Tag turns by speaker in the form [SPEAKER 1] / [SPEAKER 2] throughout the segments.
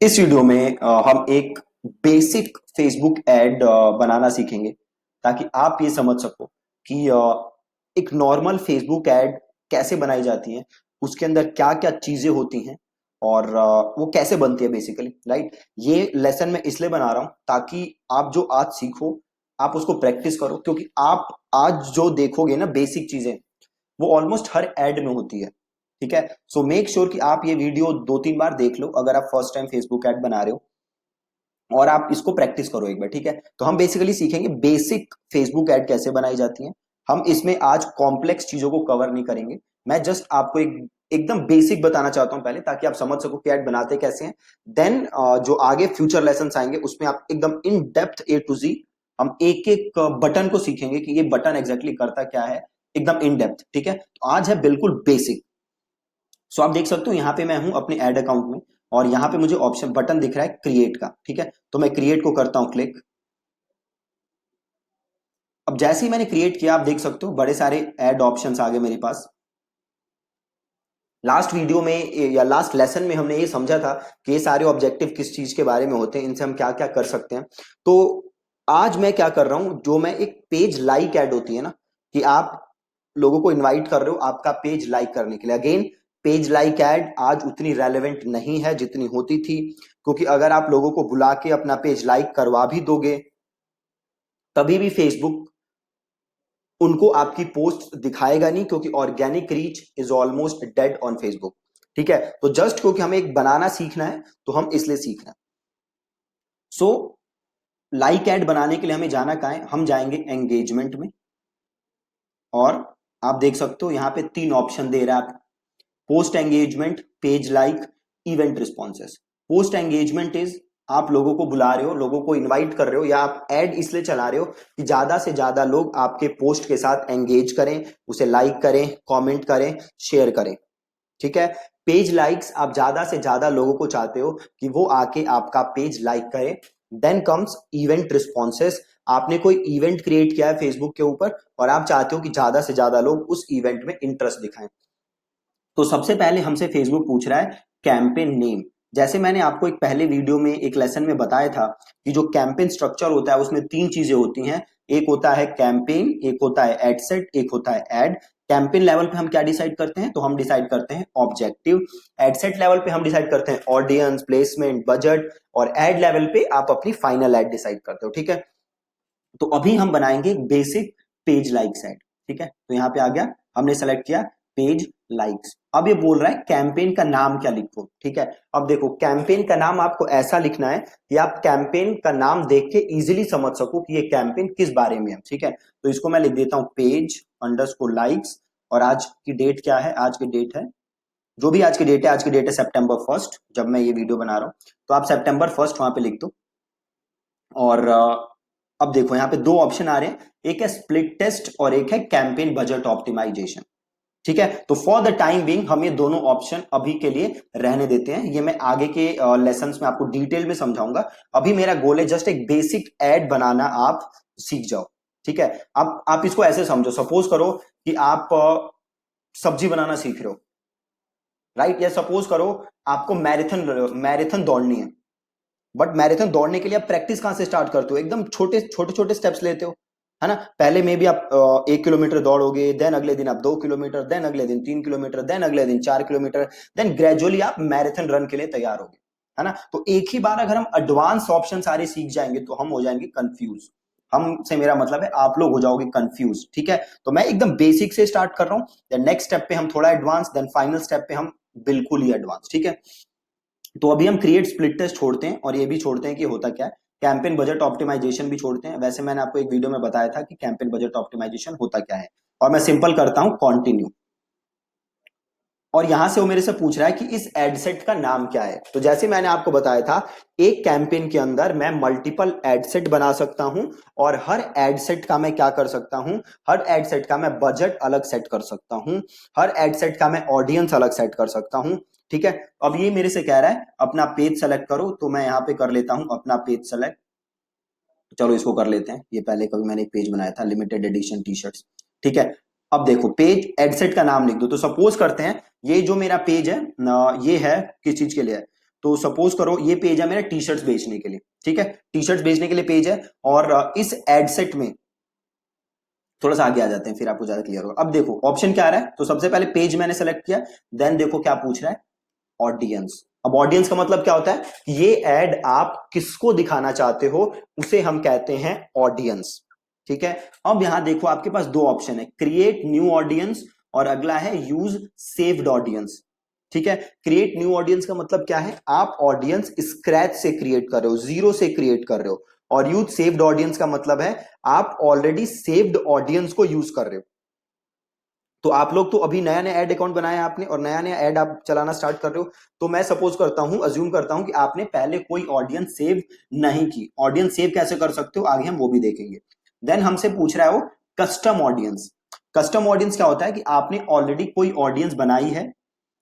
[SPEAKER 1] इस वीडियो में हम एक बेसिक फेसबुक एड बनाना सीखेंगे ताकि आप ये समझ सको कि एक नॉर्मल फेसबुक एड कैसे बनाई जाती है, उसके अंदर क्या क्या चीजें होती हैं और वो कैसे बनती है बेसिकली, राइट। ये लेसन मैं इसलिए बना रहा हूं ताकि आप जो आज सीखो आप उसको प्रैक्टिस करो, क्योंकि आप आज जो देखोगे ना बेसिक चीजें वो ऑलमोस्ट हर एड में होती है। ठीक है, सो मेक श्योर कि आप ये वीडियो 2-3 बार देख लो अगर आप फर्स्ट टाइम फेसबुक ऐड बना रहे हो, और आप इसको प्रैक्टिस करो एक बार। ठीक है, तो हम बेसिकली सीखेंगे बेसिक फेसबुक ऐड कैसे बनाई जाती है। हम इसमें आज कॉम्प्लेक्स चीजों को कवर नहीं करेंगे। मैं जस्ट आपको एकदम बेसिक बताना चाहता हूं पहले, ताकि आप समझ सको कि ऐड बनाते कैसे हैं। देन जो आगे फ्यूचर लेसन आएंगे उसमें आप एकदम in depth A to Z हम एक एक बटन को सीखेंगे कि ये बटन एग्जैक्टली करता क्या है, एकदम इन डेप्थ। ठीक है, तो आज है बिल्कुल बेसिक। सो आप देख सकते हो यहाँ पे मैं हूं अपने ऐड अकाउंट में, और यहाँ पे मुझे ऑप्शन बटन दिख रहा है क्रिएट का। ठीक है, तो मैं क्रिएट को करता हूं क्लिक। अब जैसे ही मैंने क्रिएट किया आप देख सकते हो बड़े सारे ऐड ऑप्शंस आ गए मेरे पास। लास्ट वीडियो में या लास्ट लेसन में हमने ये समझा था कि ये सारे ऑब्जेक्टिव किस चीज के बारे में होते हैं, इनसे हम क्या क्या कर सकते हैं। तो आज मैं क्या कर रहा हूं, जो मैं एक पेज लाइक ऐड होती है ना, कि आप लोगों को इनवाइट कर रहे हो आपका पेज लाइक करने के लिए। अगेन, पेज लाइक ऐड आज उतनी रेलेवेंट नहीं है जितनी होती थी, क्योंकि अगर आप लोगों को बुला के अपना पेज लाइक करवा भी दोगे तभी भी फेसबुक उनको आपकी पोस्ट दिखाएगा नहीं, क्योंकि organic reach is almost dead on Facebook. ठीक है, तो जस्ट क्योंकि हमें एक बनाना सीखना है तो हम इसलिए सीख रहे हैं। सो लाइक ऐड बनाने के लिए हमें जाना कहां है, हम जाएंगे एंगेजमेंट में, और आप देख सकते हो यहां पे 3 ऑप्शन दे रहा है। Post engagement, page like, event responses. Post engagement is आप लोगों को बुला रहे हो, लोगों को इनवाइट कर रहे हो, या आप ऐड इसलिए चला रहे हो कि ज्यादा से ज्यादा लोग आपके पोस्ट के साथ एंगेज करें, उसे लाइक करें, कमेंट करें, शेयर करें। ठीक है, पेज लाइक्स आप ज्यादा से ज्यादा लोगों को चाहते हो कि वो आके आपका पेज लाइक करें। Then comes event responses. आपने कोई इवेंट क्रिएट किया है फेसबुक के ऊपर और आप चाहते हो कि ज्यादा से ज्यादा लोग उस इवेंट में इंटरेस्ट दिखाएं। तो सबसे पहले हमसे फेसबुक पूछ रहा है कैंपेन नेम। जैसे मैंने आपको एक पहले वीडियो में एक लेसन में बताया था कि जो कैंपेन स्ट्रक्चर होता है उसमें 3 चीजें होती हैं। एक होता है कैंपेन, एक होता है एड सेट, एक होता है एड। कैंपेन लेवल पे हम क्या डिसाइड करते हैं, तो हम डिसाइड करते हैं ऑब्जेक्टिव। एड सेट लेवल पे हम डिसाइड करते हैं ऑडियंस, प्लेसमेंट, बजट। और एड लेवल पे आप अपनी फाइनल एड डिसाइड करते हो। ठीक है, तो अभी हम बनाएंगे बेसिक पेज लाइक्स एड। ठीक है, तो यहाँ पे आ गया, हमने सेलेक्ट किया पेज लाइक्स। अब ये बोल रहा है कैंपेन का नाम क्या लिखो। ठीक है, अब देखो कैंपेन का नाम आपको ऐसा लिखना है कि आप कैंपेन का नाम देख के इजीली समझ सको कि ये कैंपेन किस बारे में है। ठीक है, तो इसको मैं लिख देता हूं पेज अंडरस्कोर लाइक्स। और आज की डेट क्या है, आज की डेट है, जो भी आज की डेट है, आज की डेट है September 1 जब मैं ये वीडियो बना रहा हूं। तो आप September 1 वहां पे लिख दो। और अब देखो यहाँ पे 2 ऑप्शन आ रहे हैं, एक है स्प्लिट टेस्ट और एक है कैंपेन बजट ऑप्टिमाइजेशन। ठीक है, तो फॉर द टाइम बीइंग हम ये दोनों ऑप्शन अभी के लिए रहने देते हैं, ये मैं आगे के लेसन्स में आपको डिटेल में समझाऊंगा। अभी मेरा गोल है जस्ट एक बेसिक एड बनाना आप सीख जाओ। ठीक है, अब आप इसको ऐसे समझो, सपोज करो कि आप सब्जी बनाना सीख रहे हो, राइट। या सपोज करो आपको मैराथन मैराथन दौड़नी है, बट मैराथन दौड़ने के लिए आप प्रैक्टिस कहां से स्टार्ट करते हो, एकदम छोटे छोटे छोटे स्टेप्स लेते हो, है ना। पहले में भी आप 1 किलोमीटर दौड़ोगे, देन अगले दिन आप 2 किलोमीटर, देन अगले दिन 3 किलोमीटर, देन अगले दिन 4 किलोमीटर, देन ग्रेजुअली आप मैराथन रन के लिए तैयार होगे, है ना। तो एक ही बार अगर हम एडवांस ऑप्शन सारे सीख जाएंगे तो हम हो जाएंगे कंफ्यूज। हमसे मेरा मतलब है आप लोग हो जाओगे कंफ्यूज। ठीक है, तो मैं एकदम बेसिक से स्टार्ट कर रहा हूं, देन नेक्स्ट स्टेप पे हम थोड़ा एडवांस, देन फाइनल स्टेप पे हम बिल्कुल ही एडवांस। ठीक है, तो अभी हम क्रिएट स्प्लिट टेस्ट छोड़ते हैं और ये भी छोड़ते हैं कि होता क्या है, कैंपेन बजट ऑप्टिमाइजेशन भी छोड़ते हैं। वैसे मैंने आपको एक वीडियो में बताया था कि कैंपेन बजट ऑप्टिमाइजेशन होता क्या है। और मैं सिंपल करता हूं कंटिन्यू। और यहां से वो मेरे से पूछ रहा है कि इस एड सेट का नाम क्या है। तो जैसे मैंने आपको बताया था, एक कैंपेन के अंदर मैं मल्टीपल एड सेट बना सकता हूं, और हर एड सेट का मैं क्या कर सकता हूं, हर एड सेट का मैं बजट अलग सेट कर सकता हूं, हर एड सेट का मैं ऑडियंस अलग सेट कर सकता हूं। ठीक है, अब ये मेरे से कह रहा है अपना पेज सेलेक्ट करो, तो मैं यहां पे कर लेता हूं अपना पेज सेलेक्ट। चलो इसको कर लेते हैं, ये पहले कभी मैंने एक पेज बनाया था लिमिटेड एडिशन टी शर्ट्स। ठीक है, अब देखो पेज एडसेट का नाम लिख दो। तो सपोज करते हैं ये जो मेरा पेज है ये है किस चीज के लिए है, तो सपोज करो ये पेज है मेरा टी शर्ट्स बेचने के लिए, ठीक है, टी शर्ट्स बेचने के लिए पेज है, और इस एड सेट में थोड़ा सा आगे आ जाते हैं फिर आपको ज्यादा क्लियर होगा। अब देखो ऑप्शन क्या आ रहा है, तो सबसे पहले पेज मैंने सेलेक्ट किया, देन देखो क्या पूछ रहा है, ऑडियंस। अब ऑडियंस का मतलब क्या होता है कि ये एड आप किसको दिखाना चाहते हो उसे हम कहते हैं ऑडियंस, ठीक है। अब यहां देखो आपके पास दो ऑप्शन है, क्रिएट न्यू ऑडियंस और अगला है यूज सेव्ड ऑडियंस, ठीक है। क्रिएट न्यू ऑडियंस का मतलब क्या है, आप ऑडियंस स्क्रैच से क्रिएट कर रहे हो, जीरो से क्रिएट कर रहे हो, और यूज सेव्ड ऑडियंस का मतलब है आप ऑलरेडी सेव्ड ऑडियंस को यूज कर रहे हो। तो आप लोग तो अभी नया नया एड अकाउंट बनाया आपने और नया नया एड आप चलाना स्टार्ट कर रहे हो, तो मैं सपोज करता हूं, अज्यूम करता हूं कि आपने पहले कोई ऑडियंस सेव नहीं की। ऑडियंस सेव कैसे कर सकते हो आगे हम वो भी देखेंगे। देन हमसे पूछ रहा है वो कस्टम ऑडियंस। कस्टम ऑडियंस क्या होता है कि आपने ऑलरेडी कोई ऑडियंस बनाई है,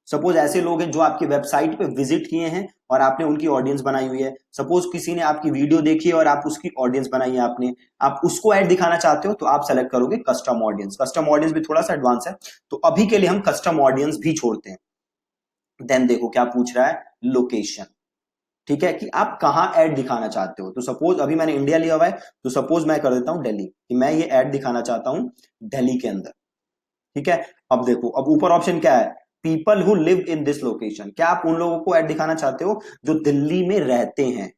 [SPEAKER 1] सपोज ऐसे लोग हैं जो आपकी वेबसाइट पे विजिट किए हैं और आपने उनकी ऑडियंस बनाई हुई है, सपोज किसी ने आपकी वीडियो देखी है और आप उसकी ऑडियंस बनाई है आपने, आप उसको ऐड दिखाना चाहते हो तो आप सेलेक्ट करोगे कस्टम ऑडियंस। कस्टम ऑडियंस भी थोड़ा सा एडवांस है, तो अभी के लिए हम कस्टम ऑडियंस भी छोड़ते हैं। देन देखो क्या पूछ रहा है, लोकेशन, ठीक है, कि आप कहां ऐड दिखाना चाहते हो। तो सपोज अभी मैंने इंडिया लिया हुआ है, तो सपोज मैं कर देता हूं दिल्ली, कि मैं ये ऐड दिखाना चाहता हूं दिल्ली के अंदर, ठीक है। अब देखो अब ऊपर ऑप्शन क्या है, people who live in this location, क्या आप उन लोगों को ऐड दिखाना चाहते हो जो दिल्ली में रहते हैं।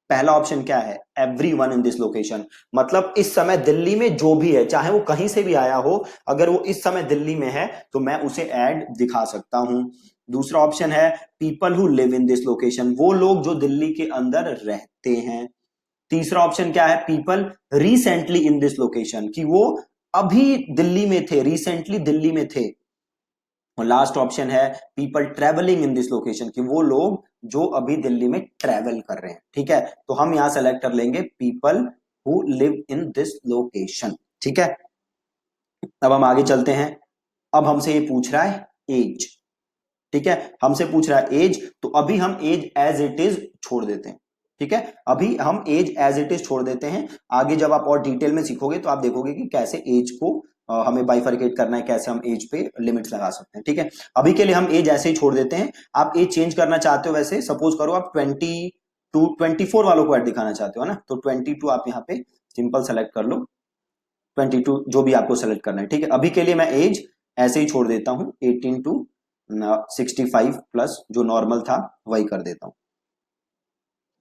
[SPEAKER 1] पहला ऑप्शन क्या है, एवरीवन इन दिस लोकेशन, मतलब इस समय दिल्ली में जो भी है चाहे वो कहीं से भी आया हो, अगर वो इस समय दिल्ली में है तो मैं उसे ऐड दिखा सकता हूं। दूसरा ऑप्शन है people who live in this location, वो लोग जो दिल्ली के अंदर रहते हैं। तीसरा ऑप्शन क्या है, people recently in this location, कि वो अभी दिल्ली में थे, रिसेंटली दिल्ली में थे। और लास्ट ऑप्शन है people travelling in this location, कि वो लोग जो अभी दिल्ली में ट्रेवल कर रहे हैं, ठीक है। तो हम यहां सेलेक्ट कर लेंगे people who live in this location, ठीक है। अब हम आगे चलते हैं, अब हमसे ये पूछ रहा है एज, ठीक है, हमसे पूछ रहा है एज, तो अभी हम एज एज इट इज छोड़ देते हैं, ठीक है। अभी हम एज एज इट इज छोड़ देते हैं, आगे जब आप और डिटेल में सीखोगे तो आप देखोगे कि कैसे एज को हमें बाइफरकेट करना है, कैसे हम एज पे लिमिट्स लगा सकते हैं, ठीक है। अभी के लिए हम एज ऐसे ही छोड़ देते हैं। आप एज चेंज करना चाहते हो, वैसे सपोज करो आप 22 24 वालों को ऐड दिखाना चाहते हो ना, तो 22 आप यहाँ पे सिंपल सेलेक्ट कर लो, 22 जो भी आपको सेलेक्ट करना है, ठीक है। अभी के लिए मैं एज ऐसे ही छोड़ देता हूं, 18 to 65 प्लस जो नॉर्मल था वही कर देता हूं,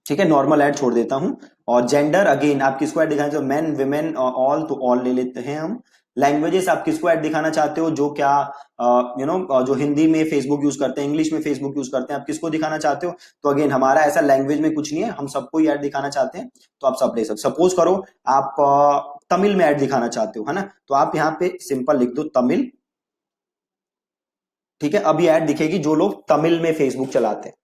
[SPEAKER 1] ठीक है, नॉर्मल ऐड छोड़ देता हूं। और जेंडर अगेन आप किसको ऐड दिखाना चाहते हो, मेन विमेन ऑल, तो ऑल ले लेते हैं हम। लैंग्वेजेस आप किसको ऐड दिखाना चाहते हो, जो क्या जो हिंदी में फेसबुक यूज करते हैं, इंग्लिश में फेसबुक यूज करते हैं, आप किसको दिखाना चाहते हो। तो अगेन हमारा ऐसा लैंग्वेज में कुछ नहीं है, हम सबको ही ऐड दिखाना चाहते हैं, तो आप सब ले सकते। सपोज करो आप तमिल में ऐड दिखाना चाहते हो, है ना, तो आप यहाँ पे सिंपल लिख दो तमिल, ठीक है। अब ये ऐड दिखेगी जो लोग तमिल में फेसबुक चलाते हैं,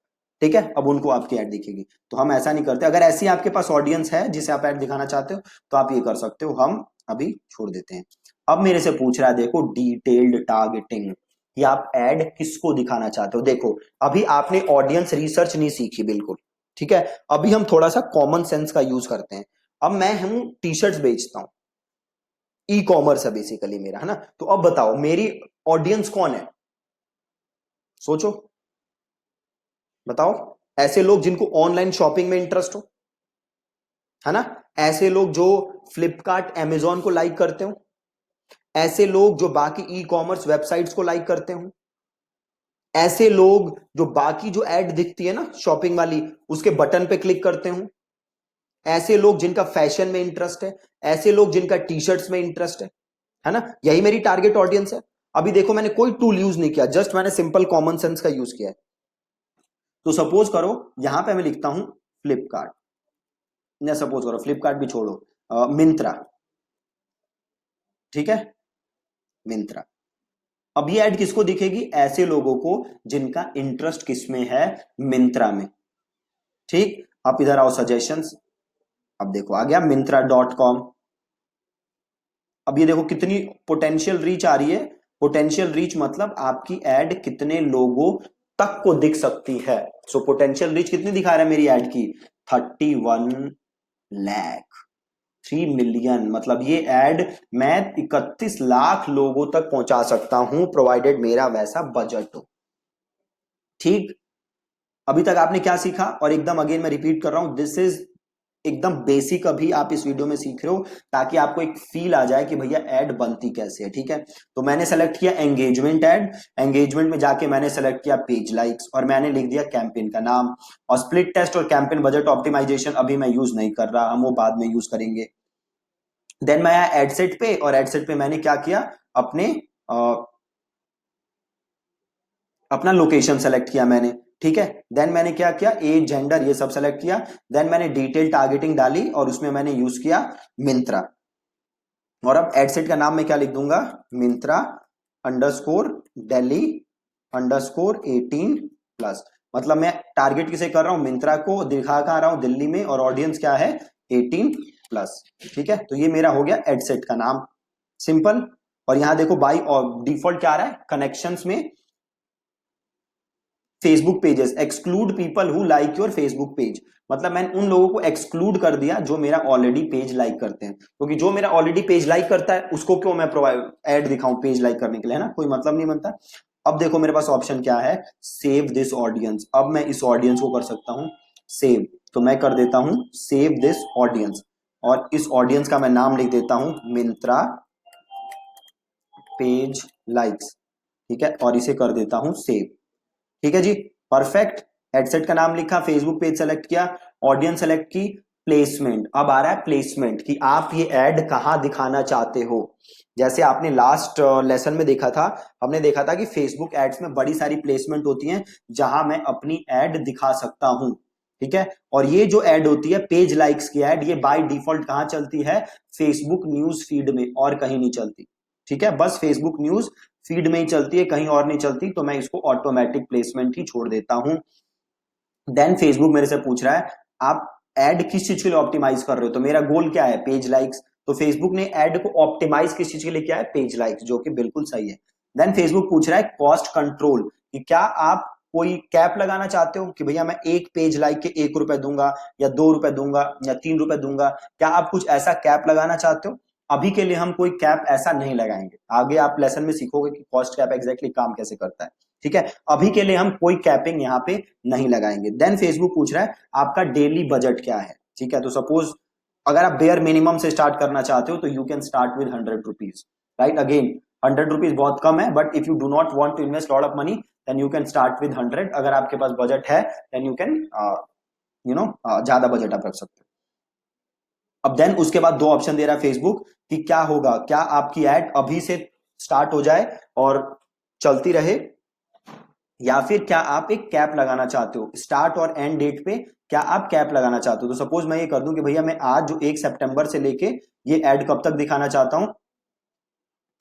[SPEAKER 1] ठीक है, अब उनको आपकी ऐड दिखेगी। तो हम ऐसा नहीं करते, अगर ऐसी आपके पास ऑडियंस है जिसे आप ऐड दिखाना चाहते हो तो आप ये कर सकते हो, हम अभी छोड़ देते हैं। अब मेरे से पूछ रहा है देखो डिटेल्ड टारगेटिंग, कि आप ऐड किसको दिखाना चाहते हो। देखो अभी आपने ऑडियंस रिसर्च नहीं सीखी बिल्कुल, ठीक है, अभी हम थोड़ा सा कॉमन सेंस का यूज करते हैं। अब मैं हूं टी शर्ट्स बेचता हूं, ई कॉमर्स है बेसिकली मेरा, है ना, तो अब बताओ मेरी ऑडियंस कौन है, सोचो, बताओ। ऐसे लोग जिनको ऑनलाइन शॉपिंग में इंटरेस्ट हो, है ना, ऐसे लोग जो फ्लिपकार्ट अमेजॉन को लाइक करते हो, ऐसे लोग जो बाकी ई कॉमर्स वेबसाइट्स को लाइक करते हो, ऐसे लोग जो बाकी जो एड दिखती है ना शॉपिंग वाली उसके बटन पे क्लिक करते हो, ऐसे लोग जिनका फैशन में इंटरेस्ट है, ऐसे लोग जिनका टी शर्ट्स में इंटरेस्ट है ना, यही मेरी टारगेट ऑडियंस है। अभी देखो मैंने कोई टूल यूज नहीं किया, जस्ट मैंने सिंपल कॉमन सेंस का यूज किया है। तो सपोज करो यहां पे मैं लिखता हूं फ्लिपकार्ट, या सपोज करो फ्लिपकार्ट भी छोड़ो, मिंत्रा, ठीक है, मिंत्रा। अब ये ऐड किसको दिखेगी, ऐसे लोगों को जिनका इंटरेस्ट किसमें है, मिंत्रा में, ठीक। आप इधर आओ सजेशंस, अब देखो आ गया Myntra.com। अब ये देखो कितनी पोटेंशियल रीच आ रही है, पोटेंशियल रीच मतलब आपकी एड कितने लोगों तक को दिख सकती है। सो पोटेंशियल रीच कितनी दिखा रहा है मेरी एड की, 31 लाख, 3 मिलियन, मतलब ये एड मैं 31 लाख लोगों तक पहुंचा सकता हूं, प्रोवाइडेड मेरा वैसा बजट हो, ठीक। अभी तक आपने क्या सीखा, और एकदम अगेन मैं रिपीट कर रहा हूं, दिस इज एकदम बेसिक अभी आप इस वीडियो में सीख रहे हो, ताकि आपको एक फील आ जाए कि भैया ऐड बनती कैसे है, ठीक है। तो मैंने सेलेक्ट किया एंगेजमेंट ऐड, एंगेजमेंट में जाके मैंने सेलेक्ट किया पेज लाइक्स, और मैंने लिख दिया कैंपेन का नाम। और स्प्लिट टेस्ट और कैंपेन बजट ऑप्टिमाइजेशन अभी मैं यूज नहीं कर रहा, हम वो बाद में यूज करेंगे। देन मैं आया एडसेट पे, और एडसेट पे मैंने क्या किया, अपने अपना लोकेशन सेलेक्ट किया मैंने, ठीक है। देन मैंने क्या किया, एज जेंडर ये सब सेलेक्ट किया। देन मैंने डिटेल टारगेटिंग डाली, और उसमें मैंने यूज किया मिंत्रा। और अब एडसेट का नाम मैं क्या लिख दूंगा, मिंत्रा अंडरस्कोर दिल्ली अंडरस्कोर 18+। मतलब मैं टारगेट किसे कर रहा हूं, मिंत्रा को दिखा कहां रहा हूं, दिल्ली में, और ऑडियंस क्या है 18+, ठीक है। तो ये मेरा हो गया एडसेट का नाम, सिंपल। और यहां देखो बाई डिफॉल्ट क्या आ रहा है, कनेक्शंस में Facebook pages exclude people who like your Facebook page. मतलब मैंने उन लोगों को एक्सक्लूड कर दिया जो मेरा ऑलरेडी पेज लाइक करते हैं, क्योंकि जो मेरा ऑलरेडी पेज लाइक करता है उसको क्यों मैं प्रोवाइड ऐड दिखाऊं पेज लाइक करने के लिए, है ना, कोई मतलब नहीं बनता। अब देखो मेरे पास ऑप्शन क्या है, सेव दिस ऑडियंस। अब मैं इस ऑडियंस को कर सकता हूं सेव, तो मैं कर देता हूं सेव दिस ऑडियंस, और इस ऑडियंस का मैं नाम लिख देता हूं मिंत्रा पेज लाइक्स, ठीक है, और इसे कर देता हूं सेव, ठीक है जी, परफेक्ट। हेडसेट का नाम लिखा, फेसबुक पेज सेलेक्ट किया, ऑडियंस सेलेक्ट की, प्लेसमेंट। अब आ रहा है प्लेसमेंट, कि आप ये ऐड कहां दिखाना चाहते हो। जैसे आपने लास्ट लेसन में देखा था, हमने देखा था कि फेसबुक एड्स में बड़ी सारी प्लेसमेंट होती हैं जहां मैं अपनी ऐड दिखा सकता हूं, ठीक है। और ये जो ऐड होती है पेज लाइक्स की ऐड, ये बाय डिफॉल्ट कहां चलती है, फेसबुक न्यूज फीड में, और कहीं नहीं चलती, ठीक है। बस फेसबुक न्यूज फीड में ही चलती है, कहीं और नहीं चलती, तो मैं इसको ऑटोमेटिक प्लेसमेंट ही छोड़ देता हूं। देन फेसबुक मेरे से पूछ रहा है आप एड किस चीज के लिए ऑप्टिमाइज कर रहे हो, तो मेरा गोल क्या है, पेज लाइक्स। तो फेसबुक ने एड को ऑप्टिमाइज किस चीज के लिए किया है, पेज लाइक्स, जो कि बिल्कुल सही है। देन फेसबुक पूछ रहा है कॉस्ट कंट्रोल, कि क्या आप कोई कैप लगाना चाहते हो, कि भैया मैं एक पेज लाइक के 1 रुपए दूंगा, या 2 रुपए दूंगा, या 3 रुपए दूंगा, क्या आप कुछ ऐसा कैप लगाना चाहते हो। अभी के लिए हम कोई कैप ऐसा नहीं लगाएंगे, आगे आप लेसन में सीखोगे कि कॉस्ट कैप एग्जैक्टली काम कैसे करता है, ठीक है। अभी के लिए हम कोई कैपिंग यहाँ पे नहीं लगाएंगे। देन फेसबुक पूछ रहा है आपका डेली बजट क्या है, ठीक है। तो सपोज अगर आप बेयर मिनिमम से स्टार्ट करना चाहते हो तो you can start with 100 rupees, right. Again 100 rupees बहुत कम है, but if you do not want to invest lot of money then you can start with 100। अगर आपके पास बजट है देन यू कैन ज्यादा बजट आप रख सकते हो। अब देन उसके बाद दो ऑप्शन दे रहा है फेसबुक, कि क्या होगा, क्या आपकी एड अभी से स्टार्ट हो जाए और चलती रहे, या फिर क्या आप एक कैप लगाना चाहते हो, स्टार्ट और एंड डेट पे क्या आप कैप लगाना चाहते हो। तो सपोज मैं ये कर दूं कि भैया मैं आज जो 1 सितंबर से लेके ये ऐड कब तक दिखाना चाहता हूं,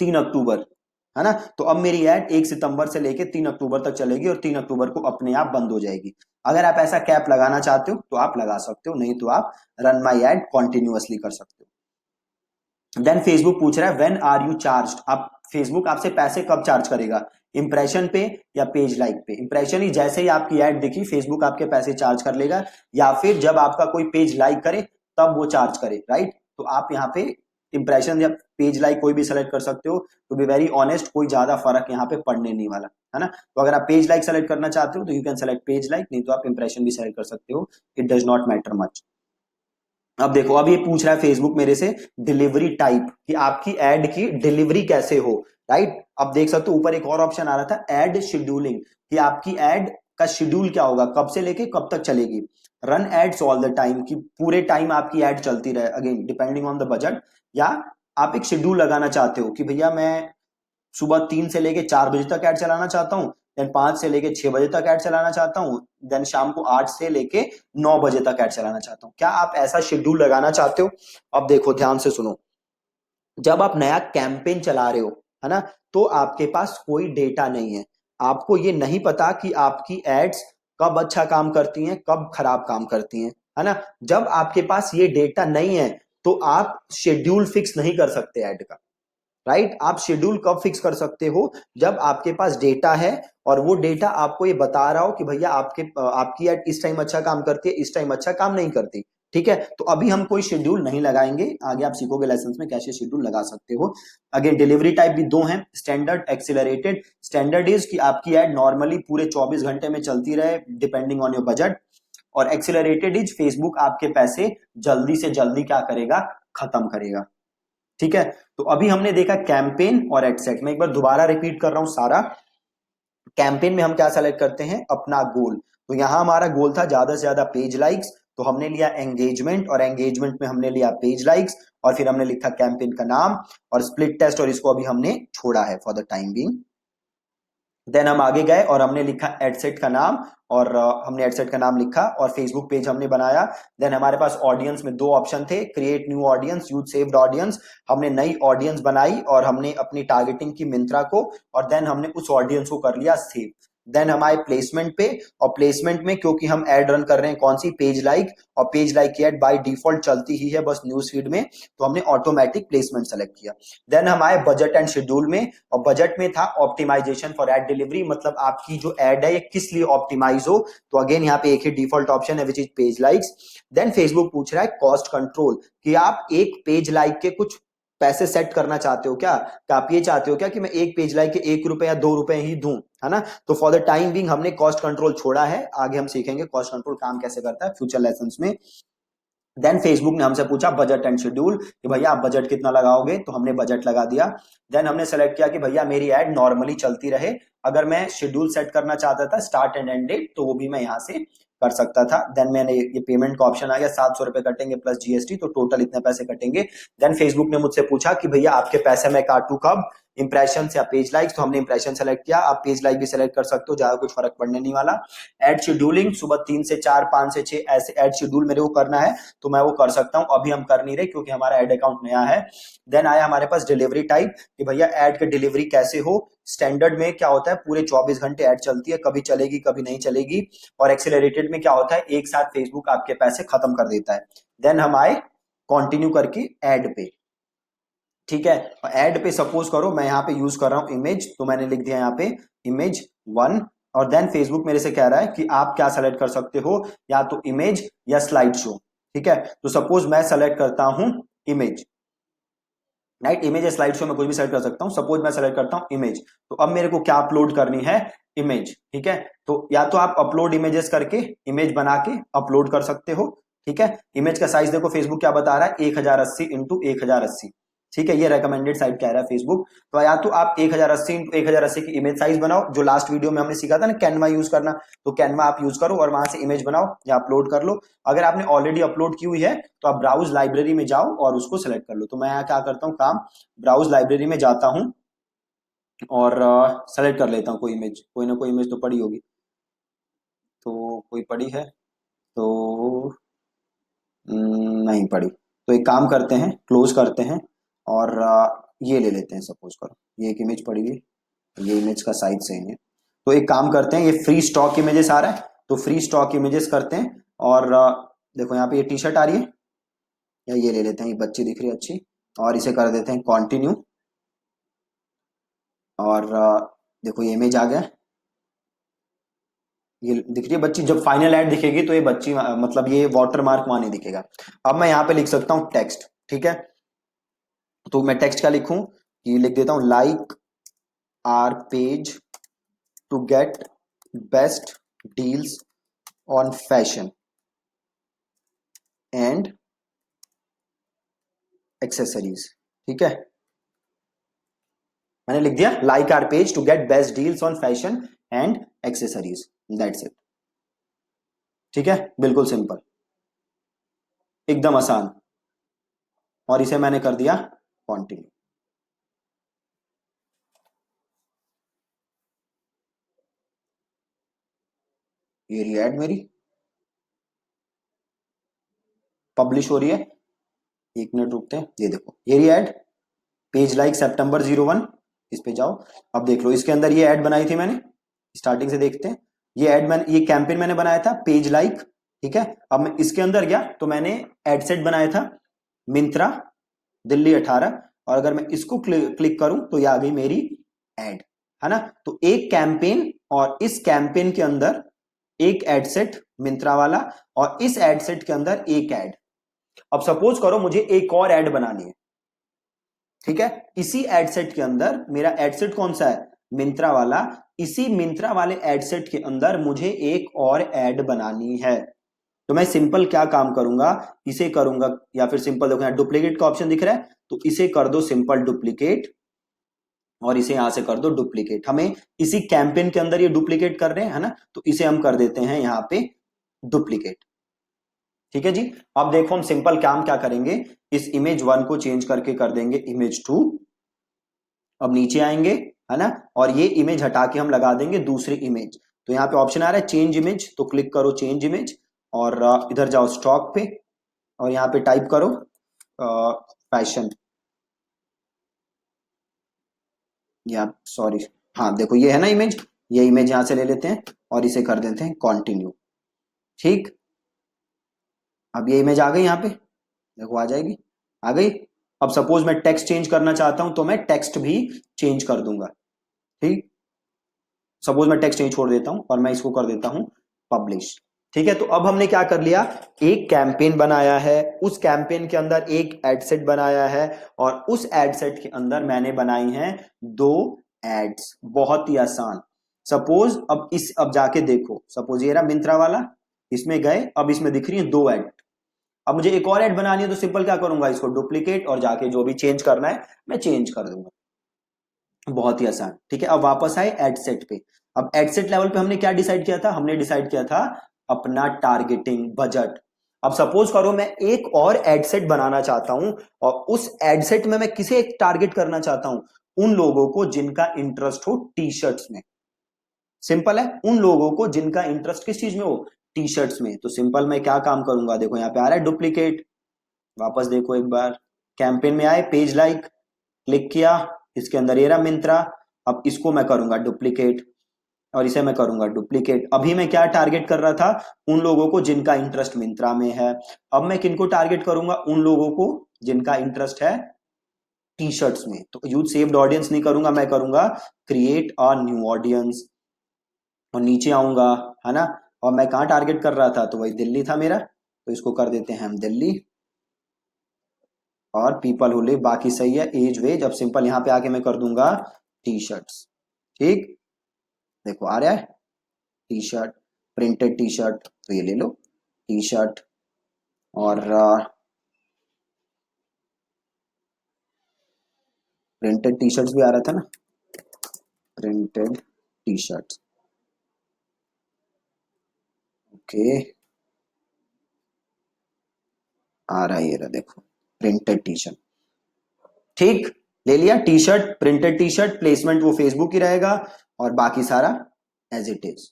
[SPEAKER 1] 3 अक्टूबर, है ना। तो अब मेरी ऐड 1 सितंबर से लेके 3 अक्टूबर तक चलेगी, और 3 अक्टूबर को अपने आप बंद हो जाएगी। अगर आप ऐसा कैप लगाना चाहते हो तो आप लगा सकते हो, नहीं तो आप रन माई एड कॉन्टिन्यूअसली कर सकते हो। देन फेसबुक पूछ रहा है व्हेन आर यू चार्ज, आप फेसबुक आपसे पैसे कब चार्ज करेगा, इंप्रेशन पे या पेज लाइक पे। इंप्रेशन ही जैसे ही आपकी ऐड दिखी फेसबुक आपके पैसे चार्ज कर लेगा, या फिर जब आपका कोई पेज लाइक करे तब वो चार्ज करे, राइट। तो आप यहाँ पे इंप्रेशन या पेज लाइक कोई भी सेलेक्ट कर सकते हो। टू बी वेरी ऑनेस्ट कोई ज्यादा फर्क यहाँ पे पड़ने नहीं वाला, है ना। तो अगर आप पेज लाइक सेलेक्ट करना चाहते हो तो you can select page like, नहीं तो आप इंप्रेशन भी सेलेक्ट कर सकते हो, it does not matter much. अब देखो अब ये पूछ रहा है फेसबुक मेरे से डिलीवरी टाइप, कि आपकी एड की डिलीवरी कैसे हो, राइट। अब देख सकते हो ऊपर एक और ऑप्शन आ रहा था एड शेड्यूलिंग, कि आपकी एड का शेड्यूल क्या होगा, कब से लेके कब तक चलेगी। Run ads all the time, कि पूरे टाइम आपकी एड चलती रहे, again depending on the budget. या आप एक शेड्यूल लगाना चाहते हो कि भैया मैं सुबह 3 से लेके 4 बजे तक ऐड चलाना चाहता हूँ, देन 5 से लेके 6 बजे तक ऐड चलाना चाहता हूँ, देन शाम को 8 से लेके 9 बजे तक ऐड चलाना चाहता हूँ। क्या आप ऐसा शेड्यूल लगाना चाहते हो। अब देखो ध्यान से सुनो, जब आप नया कैंपेन चला रहे हो, है ना, तो आपके पास कोई डेटा नहीं है, आपको ये नहीं पता कि आपकी एड्स कब अच्छा काम करती हैं कब खराब काम करती हैं, है ना। जब आपके पास ये डेटा नहीं है तो आप शेड्यूल फिक्स नहीं कर सकते ऐड का, राइट। आप शेड्यूल कब फिक्स कर सकते हो, जब आपके पास डेटा है, और वो डेटा आपको ये बता रहा हो कि भैया आपकी ऐड इस टाइम अच्छा काम करती है, इस टाइम अच्छा काम नहीं करती, ठीक है, तो अभी हम कोई शेड्यूल नहीं लगाएंगे, आगे आप सीखोगे लेसन में कैसे शेड्यूल लगा सकते हो। अगेन डिलीवरी टाइप भी दो हैं, स्टैंडर्ड, एक्सिलरेटेड। स्टैंडर्ड इज कि आपकी एड नॉर्मली पूरे 24 घंटे में चलती रहे डिपेंडिंग ऑन योर बजट, और एक्सिलरेटेड इज फेसबुक आपके पैसे जल्दी से जल्दी क्या करेगा, खत्म करेगा। ठीक है, तो अभी हमने देखा कैंपेन और एडसेट। मैं एक बार दोबारा रिपीट कर रहा हूं सारा। कैंपेन में हम क्या सेलेक्ट करते हैं, अपना गोल। तो यहां हमारा गोल था ज्यादा से ज्यादा पेज लाइक्स, तो हमने लिया एंगेजमेंट, और एंगेजमेंट में हमने लिया पेज लाइक्स, और फिर हमने लिखा कैंपेन का नाम और स्प्लिट टेस्ट, और इसको अभी हमने छोड़ा है for the time being. Then हम आगे गए और हमने लिखा एडसेट का नाम, और हमने एडसेट का नाम लिखा और फेसबुक पेज हमने बनाया। देन हमारे पास ऑडियंस में दो ऑप्शन थे, create new audience, use saved audience. हमने नई ऑडियंस बनाई और हमने अपनी टारगेटिंग की मिंत्रा को, और देन हमने उस ऑडियंस को कर लिया सेव। देन हम आए प्लेसमेंट पे, और प्लेसमेंट में क्योंकि हम एड रन कर रहे हैं कौन सी, पेज लाइक, और पेज लाइक की एड बाय डिफॉल्ट चलती ही है बस न्यूज फीड में, तो हमने ऑटोमेटिक प्लेसमेंट सेलेक्ट किया। देन हम आए बजट एंड शेड्यूल में, और बजट में था ऑप्टिमाइजेशन फॉर एड डिलीवरी, मतलब आपकी जो एड है ये किस लिए ऑप्टिमाइज हो। तो अगेन यहाँ पे एक ही डिफॉल्ट ऑप्शन है which is page likes. Then Facebook पूछ रहा है कॉस्ट कंट्रोल, कि आप एक पेज लाइक के कुछ पैसे सेट करना चाहते हो क्या, कि आप ये चाहते हो क्या कि मैं एक पेज लाइक के 1 रुपए या 2 रुपए ही दूं, है ना। तो फॉर द टाइम बिंग हमने कॉस्ट कंट्रोल छोड़ा है, आगे हम सीखेंगे कॉस्ट कंट्रोल काम कैसे करता है फ्यूचर लेसन्स में। देन फेसबुक ने हमसे पूछा बजट एंड शेड्यूल, कि भैया आप बजट कितना लगाओगे, तो हमने बजट लगा दिया। देन हमने सेलेक्ट किया कि भैया मेरी एड नॉर्मली चलती रहे, अगर मैं शेड्यूल सेट करना चाहता था स्टार्ट एंड एंड डेट, तो वो भी मैं यहाँ से कर सकता था। देन मैंने ये पेमेंट का ऑप्शन आ गया, 700 रुपए कटेंगे प्लस जीएसटी, तो टोटल इतने पैसे कटेंगे। देन फेसबुक ने मुझसे पूछा कि भैया आपके पैसे मैं काटू कब, इंप्रेशन या पेज लाइक्स, तो हमने इंप्रेशन सेलेक्ट किया। आप पेज लाइक भी सेलेक्ट कर सकते हो, ज्यादा कुछ फर्क पड़ने नहीं वाला। एड शेड्यूलिंग सुबह 3 से 4, 5 से 6 ऐसे एड शेड्यूल मेरे को करना है, तो मैं वो कर सकता हूं, अभी हम कर नहीं रहे क्योंकि हमारा एड अकाउंट नया है। देन आया हमारे पास डिलीवरी टाइप, कि भैया एड की डिलीवरी कैसे हो। स्टैंडर्ड में क्या होता है, पूरे 24 घंटे एड चलती है, कभी चलेगी कभी नहीं चलेगी। और एक्सेलरेटेड में क्या होता है, एक साथ फेसबुक आपके पैसे खत्म कर देता है। देन हम आए कंटिन्यू करके एड पे। ठीक है, एड पे सपोज करो मैं यहाँ पे यूज कर रहा हूं इमेज, तो मैंने लिख दिया यहाँ पे इमेज 1। और देन फेसबुक मेरे से कह रहा है कि आप क्या सेलेक्ट कर सकते हो, या तो इमेज या स्लाइड शो। ठीक है, तो सपोज मैं सेलेक्ट करता हूं इमेज, राइट, इमेज या स्लाइड शो में कुछ भी सेलेक्ट कर सकता हूं। सपोज मैं सेलेक्ट करता हूं इमेज, तो अब मेरे को क्या अपलोड करनी है, इमेज। ठीक है, तो या तो आप अपलोड इमेजेस करके इमेज बना के अपलोड कर सकते हो। ठीक है, इमेज का साइज देखो फेसबुक क्या बता रहा है, 1080 इंटू 1080। ठीक है, ये रेकमेंडेड साइज कह रहा है फेसबुक। तो या तो आप 1080 इंटू 1080 की इमेज साइज बनाओ, जो लास्ट वीडियो में हमने सीखा था ना कैनवा यूज करना, तो कैनवा आप यूज करो और वहां से इमेज बनाओ या अपलोड कर लो। अगर आपने ऑलरेडी अपलोड की हुई है तो आप ब्राउज लाइब्रेरी में जाओ और उसको सेलेक्ट कर लो। तो मैं यहाँ क्या करता हूँ काम, ब्राउज लाइब्रेरी में जाता हूँ और सेलेक्ट कर लेता हूँ कोई इमेज, कोई ना कोई इमेज तो पड़ी होगी, तो कोई पड़ी है तो नहीं पड़ी, तो एक काम करते हैं, क्लोज करते हैं और ये ले लेते हैं। सपोज करो ये एक इमेज पड़ी हुई, ये इमेज का साइज सेम है, तो एक काम करते हैं, ये फ्री स्टॉक इमेजेस आ रहा है, तो फ्री स्टॉक इमेजेस करते हैं। और देखो यहाँ पे ये टी शर्ट आ रही है, या ये ले लेते हैं, ये बच्ची दिख रही है अच्छी, और इसे कर देते हैं कंटिन्यू। और देखो ये इमेज आ गया, ये दिख रही है बच्ची। जब फाइनल एड दिखेगी तो ये बच्ची मतलब ये वाटर मार्क वहां नहीं दिखेगा। अब मैं यहाँ पे लिख सकता हूँ टेक्स्ट। ठीक है, तो मैं टेक्स्ट क्या लिखूं, ये लिख देता हूं, like our page to get best deals on fashion and accessories. ठीक है, मैंने लिख दिया like our page to get best deals on fashion and accessories, that's it. ठीक है, बिल्कुल सिंपल, एकदम आसान। और इसे मैंने कर दिया कंटिन्यू। ये रही एड मेरी, पब्लिश हो रही है। 1 मिनट रुकते हैं, ये देखो ये रही एड, पेज लाइक सितंबर 01, इस पे जाओ। अब देख लो इसके अंदर ये ऐड बनाई थी मैंने, स्टार्टिंग से देखते हैं। ये ऐड मैंने, ये कैंपेन मैंने बनाया था पेज लाइक। ठीक है, अब मैं इसके अंदर गया तो मैंने एड सेट बनाया था मिंत्रा दिल्ली 18, और अगर मैं इसको क्लिक करूं तो ये आ गई मेरी एड, है ना। तो एक कैंपेन, और इस कैंपेन के अंदर एक एड सेट मिंत्रा वाला, और इस एड सेट के अंदर एक एड, अब सपोज करो मुझे एक और ऐड बनानी है, ठीक है, इसी एड सेट के अंदर, मेरा एड सेट कौन सा है, मिंत्रा वाला, इसी मिंत्रा वाले एड सेट के अंदर मुझे एक और ऐड बनानी है। तो मैं सिंपल क्या काम करूंगा, इसे करूंगा, या फिर सिंपल देखो यहां डुप्लीकेट का ऑप्शन दिख रहा है, तो इसे कर दो सिंपल डुप्लीकेट, और इसे यहां से कर दो डुप्लीकेट। हमें इसी कैंपेन के अंदर ये डुप्लीकेट कर रहे हैं, है ना, तो इसे हम कर देते हैं यहां पे डुप्लीकेट। ठीक है जी। अब देखो हम सिंपल काम क्या करेंगे, इस इमेज 1 को चेंज करके कर देंगे इमेज 2। अब नीचे आएंगे, है ना, और ये इमेज हटा के हम लगा देंगे दूसरी इमेज। तो यहाँ पे ऑप्शन आ रहा है चेंज इमेज, तो क्लिक करो चेंज इमेज, और इधर जाओ स्टॉक पे, और यहाँ पे टाइप करो फैशन, या सॉरी, हाँ देखो ये है ना इमेज, ये इमेज यहां से ले लेते हैं और इसे कर देते हैं कंटिन्यू। ठीक, अब ये इमेज आ गई यहाँ पे, देखो आ जाएगी, आ गई। अब सपोज मैं टेक्स्ट चेंज करना चाहता हूं, तो मैं टेक्स्ट भी चेंज कर दूंगा। ठीक, सपोज मैं टेक्स्ट यहीं छोड़ देता हूं और मैं इसको कर देता हूं पब्लिश। ठीक है, तो अब हमने क्या कर लिया, एक कैंपेन बनाया है, उस कैंपेन के अंदर एक एड सेट बनाया है, और उस एड सेट के अंदर मैंने बनाई हैं दो एड्स। बहुत ही आसान। सपोज अब जाके देखो, सपोज ये रहा मिंत्रा वाला, इसमें गए, अब इसमें दिख रही है दो एड। अब मुझे एक और ऐड बनानी है, तो सिंपल क्या करूंगा, इसको डुप्लीकेट, और जाके जो भी चेंज करना है मैं चेंज कर दूंगा। बहुत ही आसान। ठीक है, अब वापस आए एड सेट पे। अब एड सेट लेवल पे हमने क्या डिसाइड किया था, हमने डिसाइड किया था अपना टारगेटिंग बजट। अब सपोज करो मैं एक और एड सेट बनाना चाहता हूं, और उस एड सेट में मैं किसे टारगेट करना चाहता हूं, उन लोगों को जिनका इंटरेस्ट हो टी शर्ट्स में। सिंपल है, उन लोगों को जिनका इंटरेस्ट किस चीज में हो, टी शर्ट्स में। तो सिंपल मैं क्या काम करूंगा, देखो यहाँ पे आ रहा है डुप्लीकेट, वापस देखो एक बार, कैंपेन में आए, पेज लाइक, क्लिक किया, इसके अंदर ये रहा मिंत्रा। अब इसको मैं करूंगा डुप्लीकेट, और इसे मैं करूंगा डुप्लीकेट। अभी मैं क्या टारगेट कर रहा था, उन लोगों को जिनका इंटरेस्ट मिंत्रा में है। अब मैं किनको टारगेट करूंगा, उन लोगों को जिनका इंटरेस्ट है टी शर्ट्स में। तो यूज सेव्ड ऑडियंस नहीं करूंगा, मैं करूंगा क्रिएट अ न्यू ऑडियंस, और नीचे आऊंगा, है ना, और मैं कहाँ टारगेट कर रहा था, तो वही दिल्ली था मेरा, तो इसको कर देते हैं हम दिल्ली, और पीपल हु लिव, बाकी सही है, एज वेज। अब सिंपल यहां पे आके मैं कर दूंगा टी शर्ट्स। ठीक, देखो आ रहा है T shirt, printed T shirt, तो ये ले लो टी शर्ट, और प्रिंटेड टी शर्ट्स भी आ रहा था ना, प्रिंटेड टी शर्ट्स। ओके, आ रहा है ये रहा, देखो प्रिंटेड टी शर्ट। ठीक, ले लिया T shirt, printed T shirt, placement वो फेसबुक ही रहेगा, और बाकी सारा एज इट इज।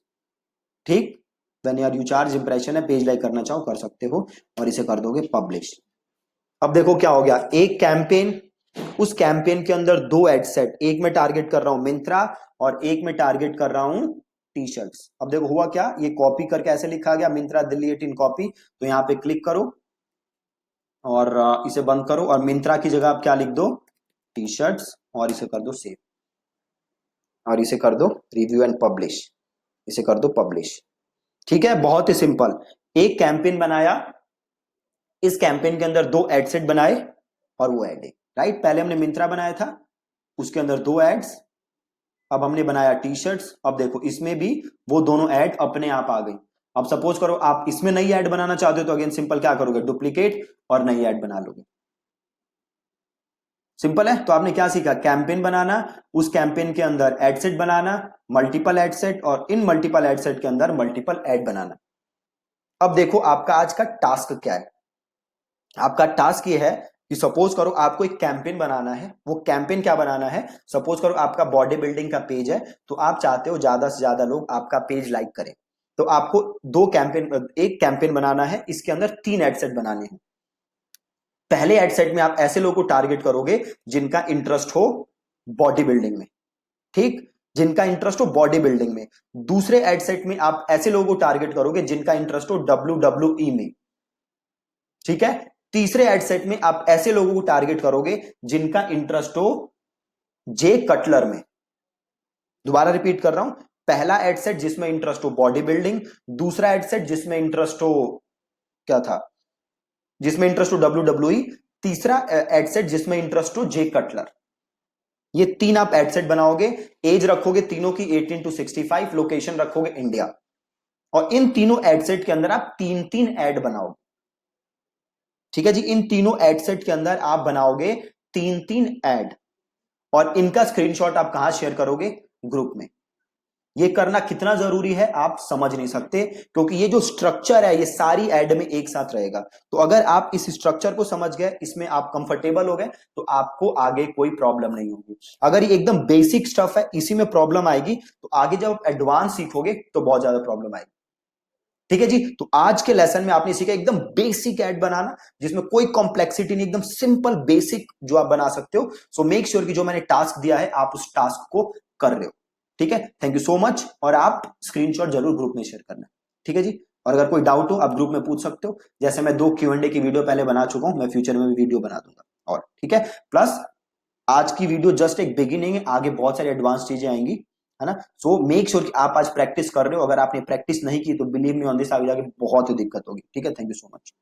[SPEAKER 1] ठीक, वेन यार यू चार्ज इंप्रेशन है, पेज लाइक करना चाहो कर सकते हो, और इसे कर दोगे पब्लिश। अब देखो क्या हो गया, एक कैंपेन, उस कैंपेन के अंदर दो एड सेट, एक में टारगेट कर रहा हूं मिंत्रा, और एक में टारगेट कर रहा हूं टी शर्ट्स। अब देखो हुआ क्या, ये कॉपी करके ऐसे लिखा गया, मिंत्रा दिल्ली 18 कॉपी। तो यहां पे क्लिक करो, और इसे बंद करो, और मिंत्रा की जगह आप क्या लिख दो, टी शर्ट्स, और इसे कर दो सेव, और इसे कर दो रिव्यू एंड पब्लिश, इसे कर दो पब्लिश। ठीक है, बहुत ही सिंपल। एक कैंपेन बनाया, इस कैंपेन के अंदर दो एड सेट बनाए, और वो एड है, राइट। पहले हमने मिंत्रा बनाया था, उसके अंदर दो एड्स। अब हमने बनाया टी शर्ट्स, अब देखो इसमें भी वो दोनों ऐड अपने आप आ गई। अब सपोज करो आप इसमें नई ऐड बनाना चाहते हो, तो अगेन सिंपल क्या करोगे, डुप्लीकेट, और नई ऐड बना लोगे। सिंपल है। तो आपने क्या सीखा, कैंपेन बनाना, उस कैंपेन के अंदर एड सेट बनाना, मल्टीपल एड सेट, और इन मल्टीपल एड सेट के अंदर मल्टीपल एड बनाना। अब देखो आपका आज का टास्क क्या है, आपका टास्क ये है कि सपोज करो आपको एक कैंपेन बनाना है। वो कैंपेन क्या बनाना है, सपोज करो आपका बॉडी बिल्डिंग का पेज है, तो आप चाहते हो ज्यादा से ज्यादा लोग आपका पेज लाइक करें। तो आपको दो कैंपेन, एक कैंपेन बनाना है, इसके अंदर तीन एड सेट बनाने हैं। पहले एड सेट में आप ऐसे लोगों को टारगेट करोगे जिनका इंटरेस्ट हो बॉडी बिल्डिंग में। ठीक, जिनका इंटरेस्ट हो बॉडी बिल्डिंग में। दूसरे एड सेट में आप ऐसे लोगों को टारगेट करोगे जिनका इंटरेस्ट हो WWE में। ठीक है, तीसरे एड सेट में आप ऐसे लोगों को टारगेट करोगे जिनका इंटरेस्ट हो जे कटलर में। दोबारा रिपीट कर रहा हूं, पहला एड सेट जिसमें इंटरेस्ट हो बॉडी बिल्डिंग, दूसरा एड सेट जिसमें इंटरेस्ट हो क्या था, जिसमें इंटरेस्ट टू WWE, तीसरा एड सेट जिसमें इंटरेस्ट टू जे कटलर। ये तीन आप एड सेट बनाओगे, एज रखोगे तीनों की 18 to 65, लोकेशन रखोगे इंडिया, और इन तीनों एड सेट के अंदर आप तीन तीन एड बनाओगे। ठीक है जी, इन तीनों एड सेट के अंदर आप बनाओगे तीन तीन एड, और इनका स्क्रीनशॉट आप कहां शेयर करोगे? ग्रुप में। ये करना कितना जरूरी है आप समझ नहीं सकते, क्योंकि ये जो स्ट्रक्चर है ये सारी एड में एक साथ रहेगा। तो अगर आप इस स्ट्रक्चर को समझ गए, इसमें आप कंफर्टेबल हो गए, तो आपको आगे कोई प्रॉब्लम नहीं होगी। अगर ये एकदम बेसिक स्टफ है, इसी में प्रॉब्लम आएगी, तो आगे जब आप एडवांस सीखोगे तो बहुत ज्यादा प्रॉब्लम आएगी। ठीक है जी, तो आज के लेसन में आपने सीखा एकदम बेसिक ऐड बनाना, जिसमें कोई कॉम्प्लेक्सिटी नहीं, एकदम सिंपल बेसिक जो आप बना सकते हो। सो मेक श्योर कि जो मैंने टास्क दिया है आप उस टास्क को कर रहे हो। ठीक है, थैंक यू सो मच, और आप स्क्रीनशॉट जरूर ग्रुप में शेयर करना। ठीक है जी, और अगर कोई डाउट हो आप ग्रुप में पूछ सकते हो, जैसे मैं 2 Q&A की वीडियो पहले बना चुका हूं, मैं फ्यूचर में भी वीडियो बना दूंगा। और ठीक है, प्लस आज की वीडियो जस्ट एक बिगिनिंग है, आगे बहुत सारी एडवांस चीजें आएंगी, है ना। सो मेक श्योर कि आप आज प्रैक्टिस कर रहे हो। अगर आपने प्रैक्टिस नहीं की तो बिलीव मी ऑन दिस, आगे जाके बहुत ही दिक्कत होगी। ठीक है, थैंक यू सो मच।